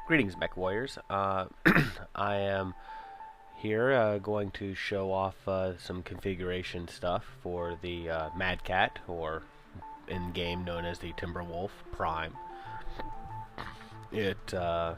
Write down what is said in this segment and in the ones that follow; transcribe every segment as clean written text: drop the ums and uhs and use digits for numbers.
Greetings, Mech Warriors. I am here going to show off some configuration stuff for the Mad Cat, or in-game known as the Timberwolf Prime. A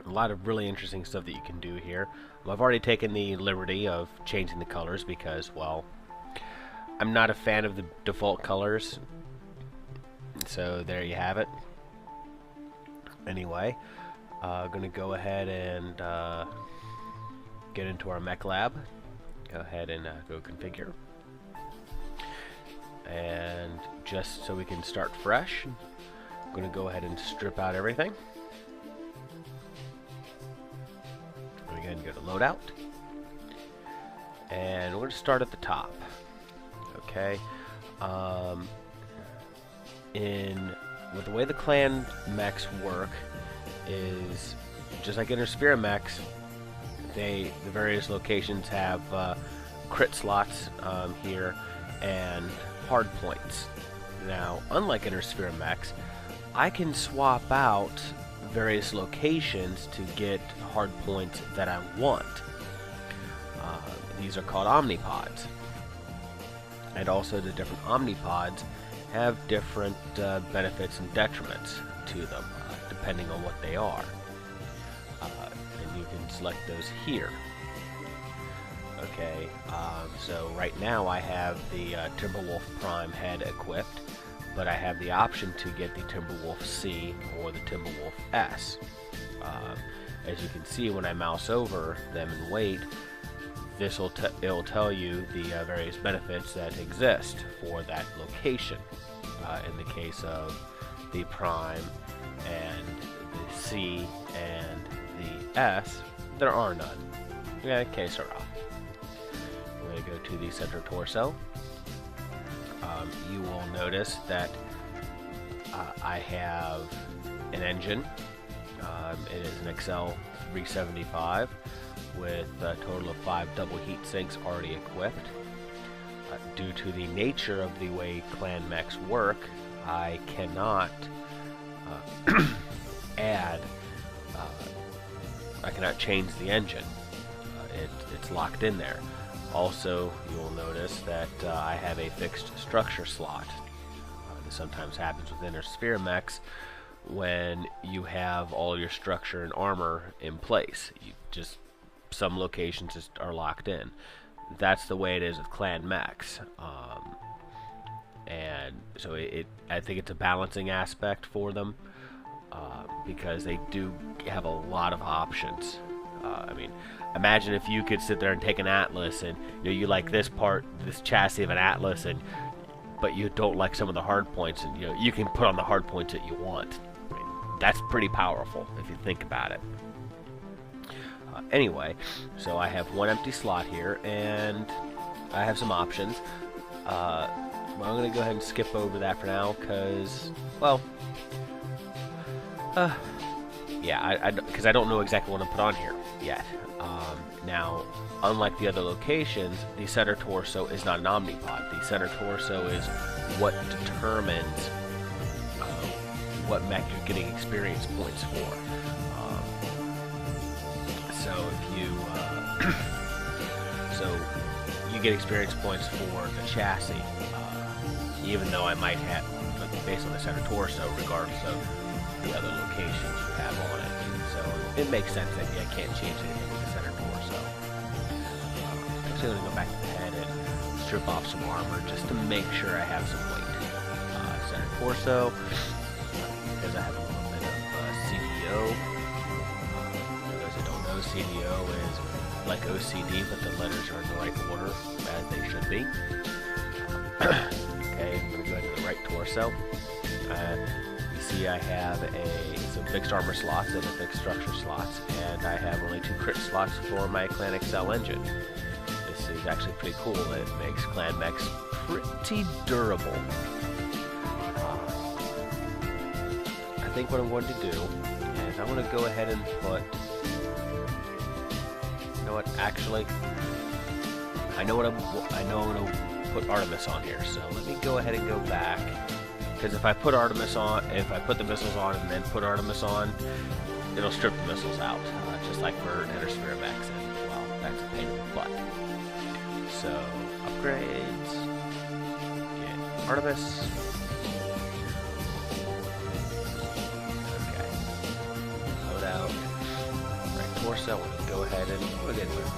lot of really interesting stuff that you can do here. I've already taken the liberty of changing the colors because, well, I'm not a fan of the default colors. So there you have it. Anyway, going to go ahead and get into our mech lab. Go ahead and go configure. And just so we can start fresh, I'm going to go ahead and strip out everything. We're going to go to loadout. And we're going to start at the top. Okay. With the way the Clan Mechs work is just like Inner Mechs. The various locations have crit slots here and hard points. Now, unlike Inner Mechs, I can swap out various locations to get hard points that I want. These are called omnipods, and also the different omnipods have different benefits and detriments to them, depending on what they are. And you can select those here. Okay, so right now I have the Timberwolf Prime head equipped, but I have the option to get the Timberwolf C or the Timberwolf S. As you can see, when I mouse over them and wait, it'll tell you the various benefits that exist for that location. In the case of the Prime and the C and the S, there are none. Yeah, que sera. I'm going to go to the center torso. You will notice that I have an engine. It is an XL 375 with a total of 5 double heat sinks already equipped. Due to the nature of the way Clan Mechs work, I cannot I cannot change the engine. It's locked in there. Also, you will notice that I have a fixed structure slot. This sometimes happens with Inner Mechs when you have all your structure and armor in place. Some locations just are locked in. That's the way it is with Clan Mechs, and so I think it's a balancing aspect for them, because they do have a lot of options. I mean, imagine if you could sit there and take an Atlas, and you like this chassis of an Atlas, but you don't like some of the hard points, and you can put on the hard points that you want. I mean, that's pretty powerful if you think about it. Anyway, so I have one empty slot here, and I have some options. I'm going to go ahead and skip over that for now, because, well, yeah, because I don't know exactly what to put on here yet. Now, unlike the other locations, the center torso is not an omnipod. The center torso is what determines what mech you're getting experience points for. So if you get experience points for the chassis, even though I might have, based on the center torso, regardless of the other locations you have on it. So it makes sense that I can't change anything with the center torso. Actually, I'm going to go back to the head and strip off some armor just to make sure I have some weight. Center torso, because I have a little bit of CDO. CDO is like OCD, but the letters are in the right order as they should be. Okay, I'm going to go into the right torso. You see I have some fixed armor slots and a fixed structure slots, and I have only 2 crit slots for my Clan XL engine. This is actually pretty cool. It makes Clan Mechs pretty durable. I think what I'm going to do is I'm going to go ahead and put... Actually, I know I'm going to put Artemis on here, so let me go ahead and go back Because if I put Artemis on, if I put the missiles on and then put Artemis on, it'll strip the missiles out, just like for Inner Sphere Mechs, and well, that's a pain in the butt. So, upgrades, get Artemis. Okay, load out, right torso, we'll go ahead and we'll get 20.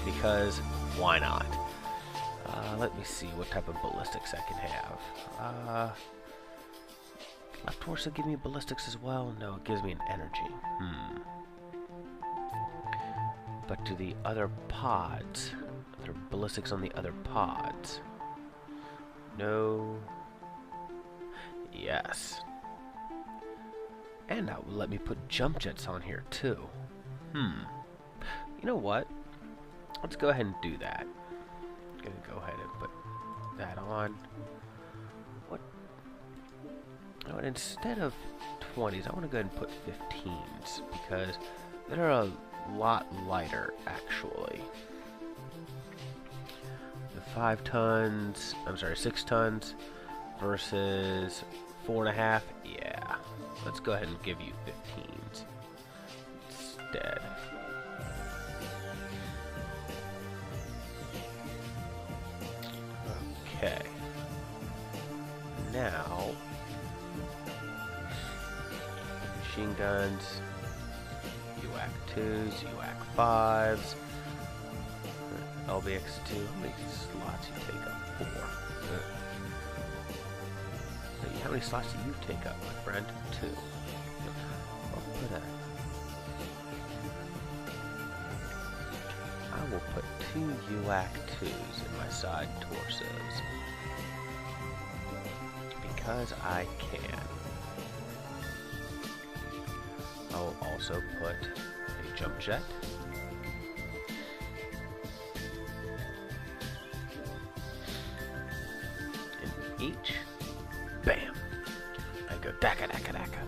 Because, why not? Let me see what type of ballistics I can have. Left torso give me ballistics as well? No, it gives me an energy. But to the other pods, are there ballistics on the other pods? No. Yes. And that will let me put jump jets on here too. You know what? Let's go ahead and do that. I'm gonna go ahead and put that on. What? Oh, instead of 20s, I want to go ahead and put 15s because they're a lot lighter, actually. The 5 tons, I'm sorry, 6 tons versus 4.5. Yeah, let's go ahead and give you 15s instead. Okay. Now, machine guns, UAC 2s, UAC 5s, LBX 2. How many slots you take up? 4. How many slots do you take up, my friend? 2. I'll put a. I will put 2 UAC 2s in my side torsos. Because I can. I will also put a jump jet. In each. Bam! I go daka daka daka.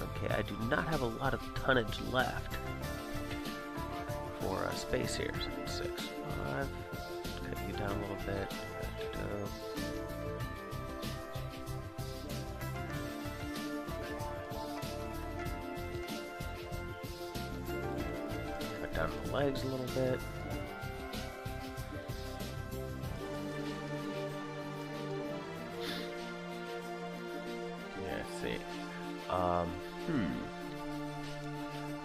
Okay, I do not have a lot of tonnage left for space here. 7, 6, 5. Cut you down a little bit. Cut down the legs a little bit. Yeah, let's see.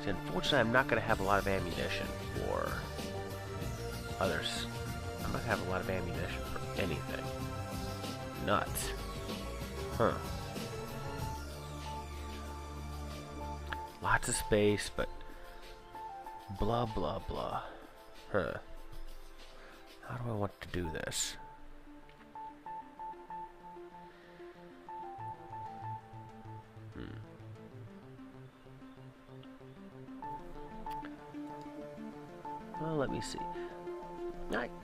See, unfortunately, I'm not going to have a lot of ammunition for others. I'm not going to have a lot of ammunition for anything. Nuts. Huh. Lots of space, but blah, blah, blah. Huh. How do I want to do this? Well, let me see.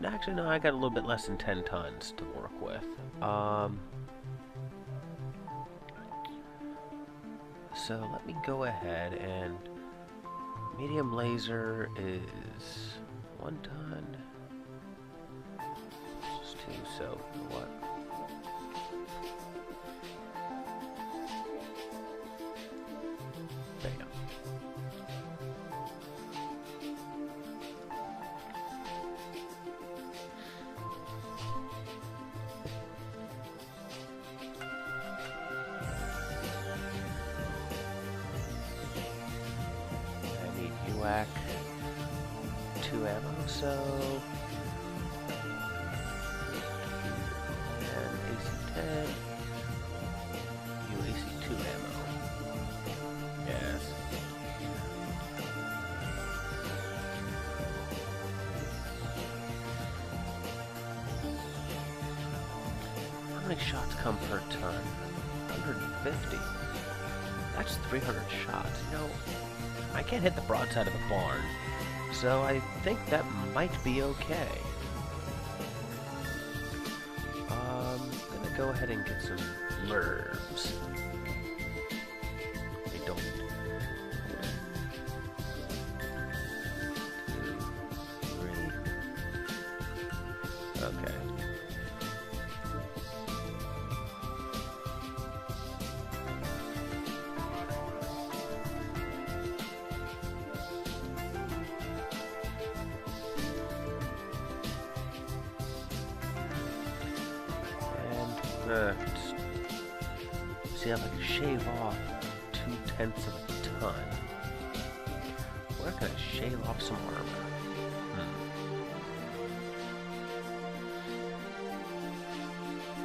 Actually, no, I got a little bit less than 10 tons to work with. So let me go ahead and medium laser is 1 ton. Just 2, so what? Bam. UAC 2 ammo, so and AC-10, UAC 2 ammo. Yes. How many shots come per ton? 150. That's 300 shots. You know, I can't hit the broadside of the barn, so I think that might be okay. I'm gonna go ahead and get some lurbs. I don't. 2, 3. Okay. See if I can shave off 0.2 of a ton. Where can I shave off some armor?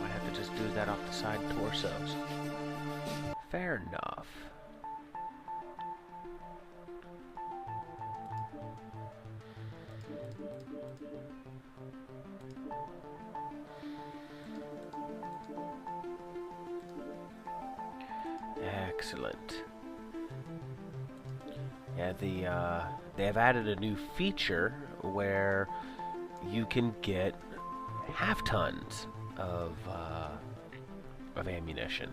Might have to just do that off the side torsos. Fair enough. Excellent. Yeah, they have added a new feature where you can get half tons of ammunition.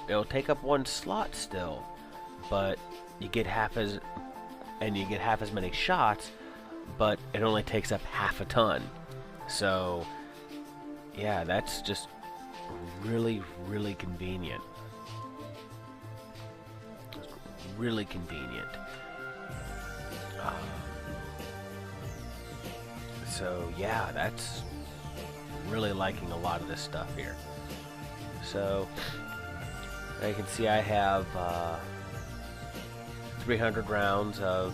It'll take up one slot still, but you get half as many shots, but it only takes up half a ton. So, yeah, that's just really, really convenient. Really convenient. So yeah, that's really liking a lot of this stuff here. So you can see I have 300 rounds of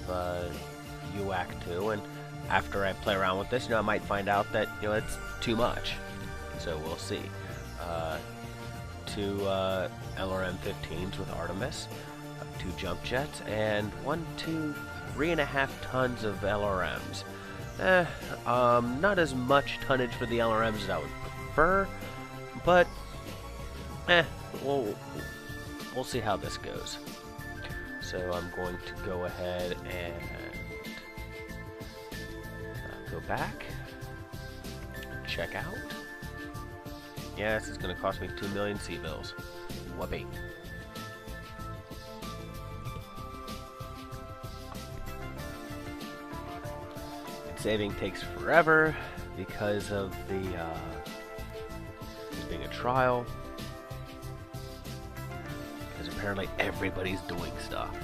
UAC 2, and after I play around with this, I might find out that it's too much. So we'll see. 2 LRM-15s with Artemis, 2 jump jets, and 3.5 tons of LRMs. Not as much tonnage for the LRMs as I would prefer, but we'll see how this goes. So I'm going to go ahead and go back, check out. Yeah, this is going to cost me 2 million C-bills. Whoopee. Saving takes forever because of this being a trial. Because apparently everybody's doing stuff.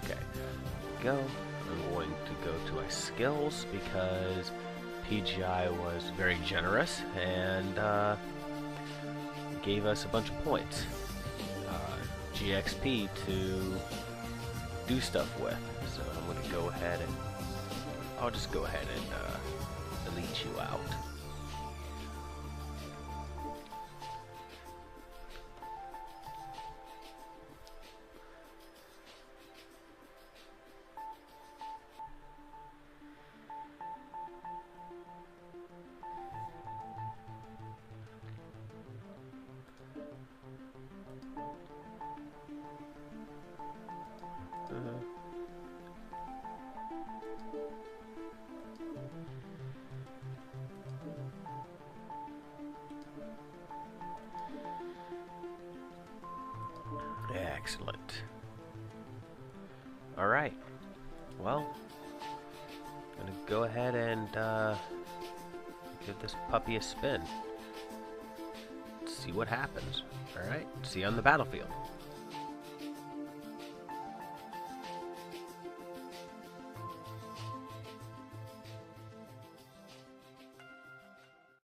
Okay, go. I'm going to go to my skills because PGI was very generous and gave us a bunch of points. GXP to do stuff with. So I'm going to go ahead and I'll just go ahead and delete you out. Excellent. Alright. Well, I'm gonna go ahead and give this puppy a spin. See what happens. Alright, see you on the battlefield.